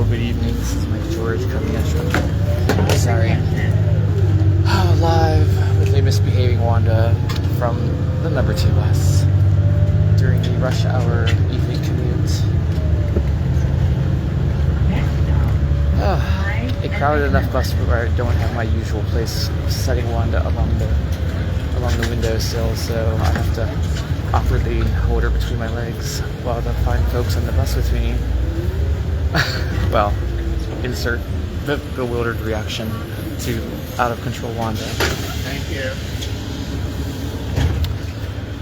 Hello, good evening. This is Mike George coming at you. Sorry. Live with a misbehaving Wanda from the number 2 bus during the rush hour evening commute. A crowded enough bus where I don't have my usual place setting Wanda along the windowsill, so I have to awkwardly hold her between my legs while the fine folks on the bus with me, well, insert the bewildered reaction to out of control Wanda. Thank you.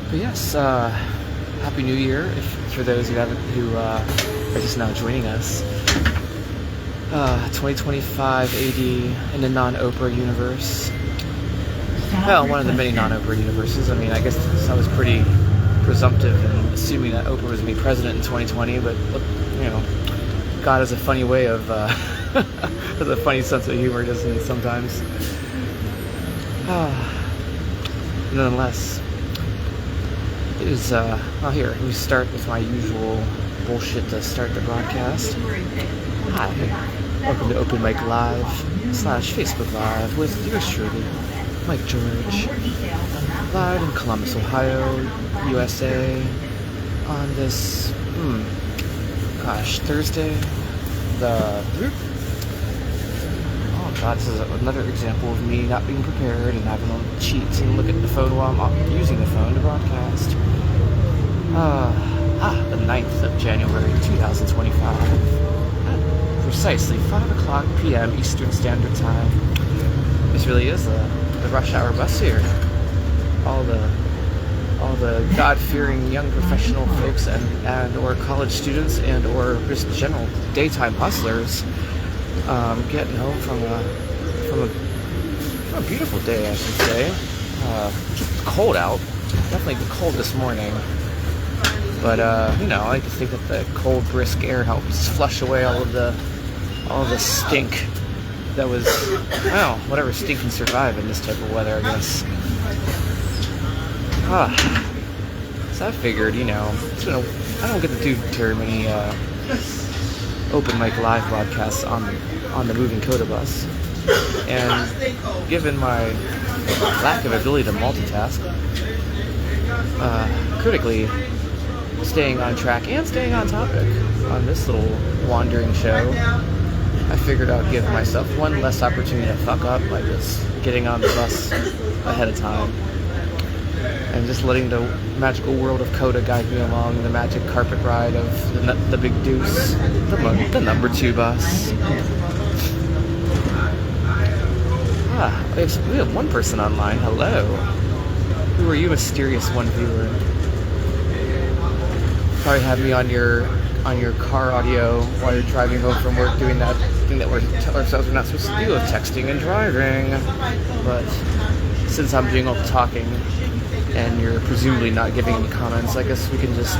But yes, Happy New Year for those who are just now joining us. 2025 AD in the non-Oprah universe. Well, one of the many non-Oprah universes. I mean, I guess I was pretty presumptive in assuming that Oprah was going to be president in 2020, but, you know, God has a funny way of, has a funny sense of humor, doesn't it, sometimes? Nonetheless, it is, well, here, we start with my usual bullshit to start the broadcast. Hi, welcome to Open Mic Live / Facebook Live with yours truly, Mike George, live in Columbus, Ohio, USA, on this, Thursday, oh god, this is another example of me not being prepared and having to cheat and look at the phone while I'm using the phone to broadcast. The 9th of January, 2025. Precisely 5 p.m. Eastern Standard Time. This really is the rush hour bus here. All the God-fearing young professional folks and or college students and or just general daytime hustlers getting home from a beautiful day, I should say. Cold out, definitely cold this morning. But you know, I like to think that the cold, brisk air helps flush away all the stink that was, well, whatever stink can survive in this type of weather, I guess. So I figured, you know, I don't get to do very many open mic live broadcasts on the moving Coda bus, and given my lack of ability to multitask, critically staying on track and staying on topic on this little wandering show, I figured I'd give myself one less opportunity to fuck up by just getting on the bus ahead of time and just letting the magical world of Coda guide me along the magic carpet ride of the Big Deuce, the number 2 bus. We have one person online. Hello. Who are you, mysterious one viewer? Probably have me on your car audio while you're driving home from work, doing that thing that we tell ourselves we're not supposed to do of texting and driving. But since I'm doing all the talking and you're presumably not giving any comments, I guess we can just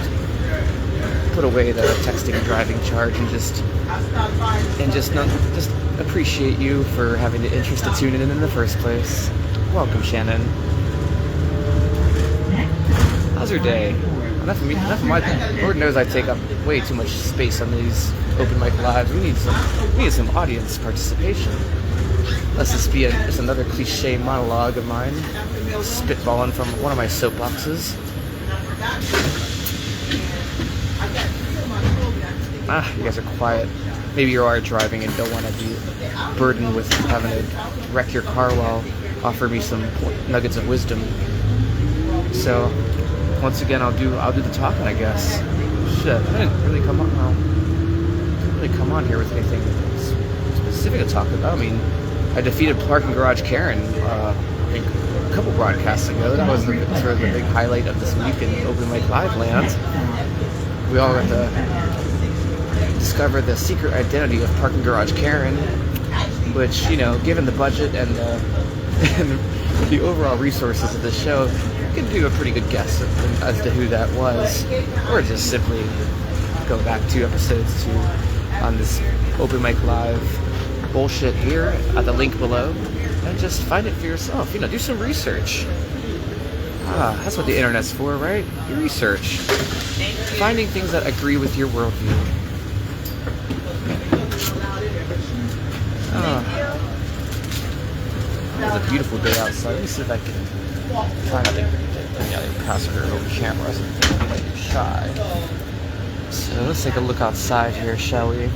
put away the texting and driving charge and just appreciate you for having the interest to tune in the first place. Welcome, Shannon. How's your day? Enough of my thing. Lord knows I take up way too much space on these open mic lives. We need some audience participation. Lest this be just another cliche monologue of mine, spitballing from one of my soapboxes. You guys are quiet. Maybe you are driving and don't want to be burdened with having to wreck your car while offering me some nuggets of wisdom. So, once again, I'll do the talking, I guess. Shit, I didn't really come on here with anything specific to talk about. I mean, I defeated Parking Garage Karen, I think a couple broadcasts ago. That was sort of the big highlight of this week in Open Mic Live land. We all got to discover the secret identity of Parking Garage Karen, which, you know, given the budget and the overall resources of the show, you can do a pretty good guess as to who that was, or just simply go back 2 episodes on this Open Mic Live bullshit here at the link below, and just find it for yourself. You know, do some research. That's what the internet's for, right? Research. Finding things that agree with your worldview. beautiful day outside. Let me see if I can try not to get any other passenger over camera. So I'm like shy. So let's take a look outside here, shall we?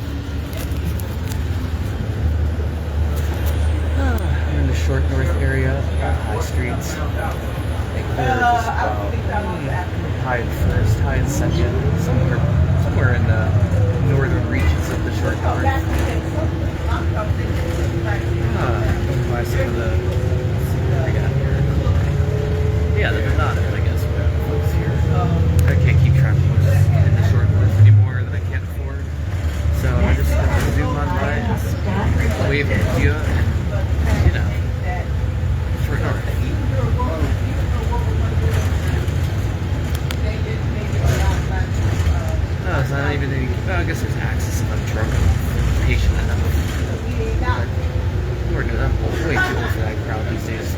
We're in the Short North area of High Streets. They're just about high in first, high in second, somewhere in the northern reaches of the Short North. By some of the, let's see what we got here. Yeah, the Donatas, I guess, we got folks here. I can't keep track of what's in the Short North anymore that I can't afford. So I just have to zoom on by and just wave at you and, you know, Short North. No, it's not even any, well, I guess there's access if I'm drunk, patient enough. Lord knows, I'm way too old for that crowd these days.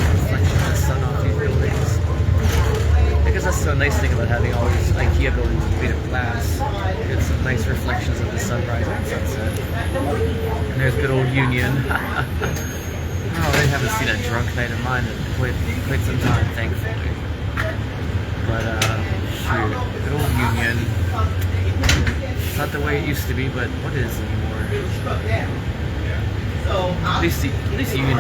Reflection of the sun off these buildings. I guess that's the nice thing about having all these IKEA buildings made of glass. It's some nice reflections of the sunrise and sunset. And there's good old Union. Oh, I haven't seen a drunk night of mine in quite some time, thankfully. But, shoot, good old Union. Not the way it used to be, but what is anymore? At least Union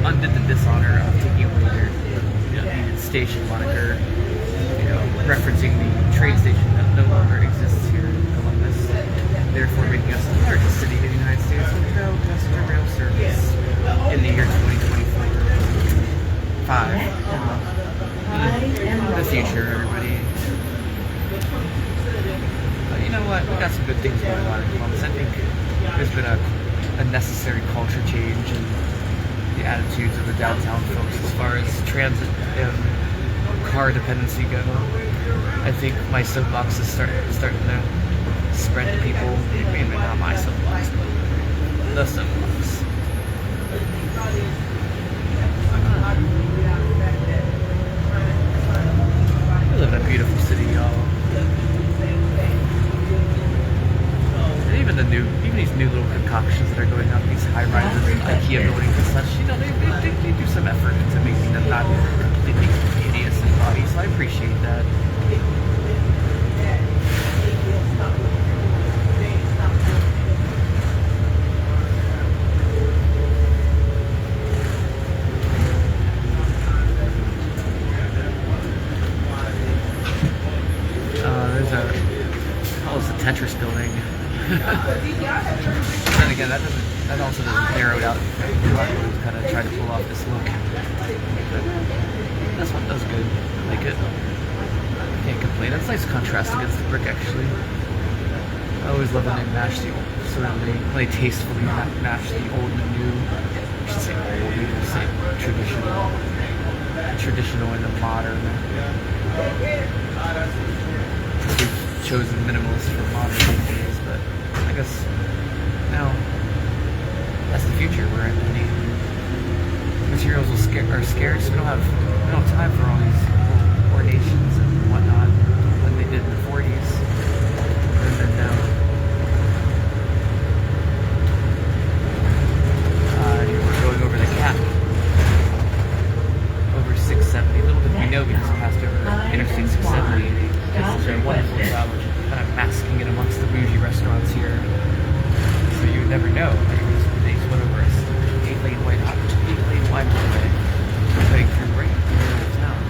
undid the dishonor of taking away their Union Station moniker, referencing the train station that no longer exists here in Columbus, therefore making us the largest city in the United States with no passenger rail service in the year 2025. The future, everybody. But you know what? We got some good things going on in Columbus. I think there's been a necessary culture change in the attitudes of the downtown folks as far as transit and car dependency go. I think my soapbox is starting to spread to people. Maybe not my soapbox, but the soapbox. We live in a beautiful city, y'all. And even these new little concoctions that are going up, these high rises and IKEA buildings and such, they do some effort into making them not completely hideous and gaudy, so I appreciate that. Tetris building. Then again, that also doesn't narrow it out. Kind of try to pull off this look. But this one does good. I like it. Can't complain. That's a nice contrast against the brick, actually. I always love when they mash the old, when they tastefully match the old and the new. I should say old, we can say traditional and the modern. Chosen minimalist for modern days, but I guess now that's the future we're in. Many materials are scarce. We don't have time for all these ornations and whatnot like they did in the 40s. And then now we're going over the cap over 670. Little did we know because we passed over Interstate 670. It's a wonderful job of kind of masking it amongst the bougie restaurants here. So you would never know. They just went over a 8-lane wide highway, cutting through right in the middle of town.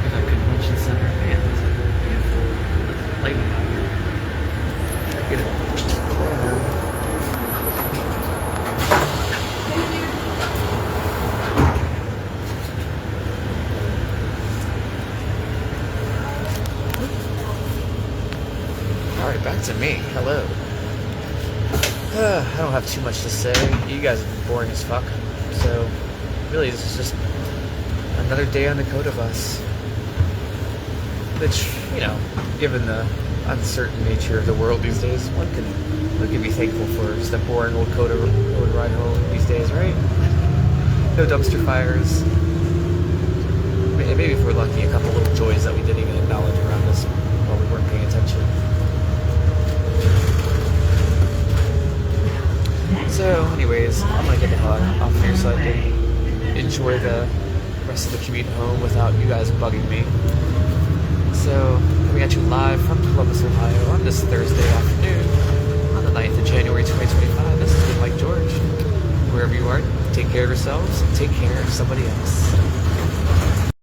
There's a convention center. Man, there's a beautiful lighting out here. Get it. Back to me. Hello. I don't have too much to say. You guys have been boring as fuck. So, really, this is just another day on the Coda bus. Which, given the uncertain nature of the world these days, one can be thankful for just a boring old Coda road ride home these days, right? No dumpster fires. Maybe if we're lucky, a couple little joys that we didn't even acknowledge around this anyways, I'm gonna get the hell off here so I can enjoy the rest of the commute home without you guys bugging me. So, coming at you live from Columbus, Ohio on this Thursday afternoon on the 9th of January 2025. This is Mike George. Wherever you are, take care of yourselves and take care of somebody else.